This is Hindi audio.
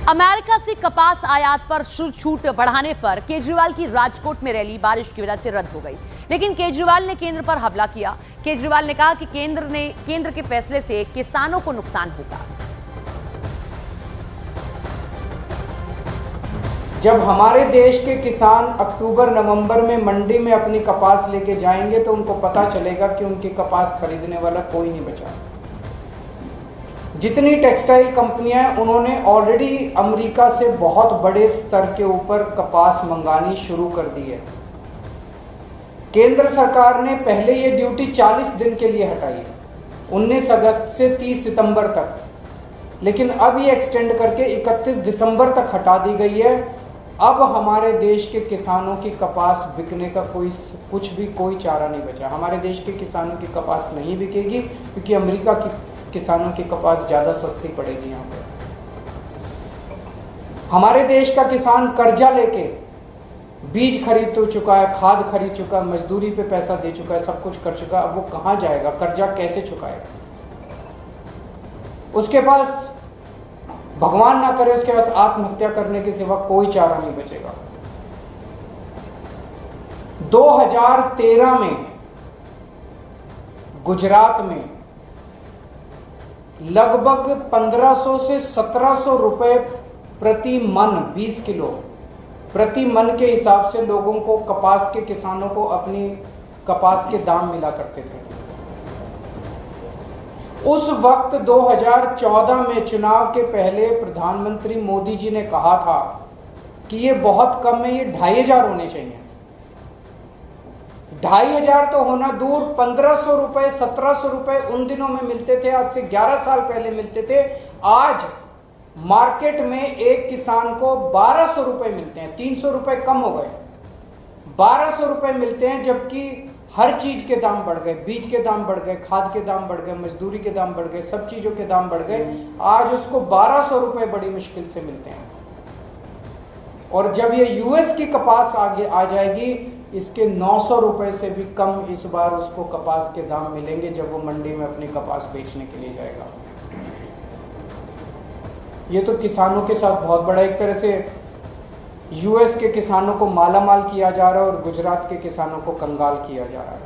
अमेरिका से कपास आयात पर शुल्क छूट बढ़ाने पर केजरीवाल की राजकोट में रैली बारिश की वजह से रद्द हो गई। लेकिन केजरीवाल ने केंद्र पर हमला किया। केजरीवाल ने कहा कि केंद्र के फैसले से किसानों को नुकसान होगा। जब हमारे देश के किसान अक्टूबर नवंबर में मंडी में अपनी कपास लेके जाएंगे तो उनको पता चलेगा कि उनकी कपास खरीदने वाला कोई नहीं बचा। जितनी टेक्सटाइल कंपनियां हैं उन्होंने ऑलरेडी अमेरिका से बहुत बड़े स्तर के ऊपर कपास मंगानी शुरू कर दी है। केंद्र सरकार ने पहले ये ड्यूटी 40 दिन के लिए हटाई, 19 अगस्त से 30 सितंबर तक, लेकिन अब ये एक्सटेंड करके 31 दिसंबर तक हटा दी गई है। अब हमारे देश के किसानों की कपास बिकने का कोई चारा नहीं बचा। हमारे देश के किसानों की कपास नहीं बिकेगी क्योंकि अमेरिका की किसानों की कपास ज़्यादा सस्ती पड़ेगी। यहाँ पर हमारे देश का किसान कर्जा लेके बीज खरीद तो चुका है, खाद खरीद चुका है, मजदूरी पे पैसा दे चुका है, सब कुछ कर चुका है। अब वो कहाँ जाएगा? कर्जा कैसे चुकाएगा? उसके पास भगवान ना करे उसके पास आत्महत्या करने के सिवा कोई चारा नहीं बचेगा। 2013 में गुजरात में लगभग 1500 से 1700 रुपए प्रति मन, 20 किलो प्रति मन के हिसाब से लोगों को, कपास के किसानों को अपनी कपास के दाम मिला करते थे। उस वक्त 2014 में चुनाव के पहले प्रधानमंत्री मोदी जी ने कहा था कि ये बहुत कम है, ये 2500 होने चाहिए। 2500 तो होना दूर, 1500 रुपए 1700 रुपए उन दिनों में मिलते थे, आज से 11 साल पहले मिलते थे। आज मार्केट में एक किसान को 1200 रुपए मिलते हैं, 300 रुपए कम हो गए, 1200 रुपए मिलते हैं। जबकि हर चीज के दाम बढ़ गए, बीज के दाम बढ़ गए, खाद के दाम बढ़ गए, मजदूरी के दाम बढ़ गए, सब चीजों के दाम बढ़ गए। आज उसको 1200 रुपए बड़ी मुश्किल से मिलते हैं। और जब ये यूएस की कपास आगे आ जाएगी, इसके 900 रुपए से भी कम इस बार उसको कपास के दाम मिलेंगे जब वो मंडी में अपनी कपास बेचने के लिए जाएगा। ये तो किसानों के साथ बहुत बड़ा, एक तरह से यूएस के किसानों को मालामाल किया जा रहा है और गुजरात के किसानों को कंगाल किया जा रहा है।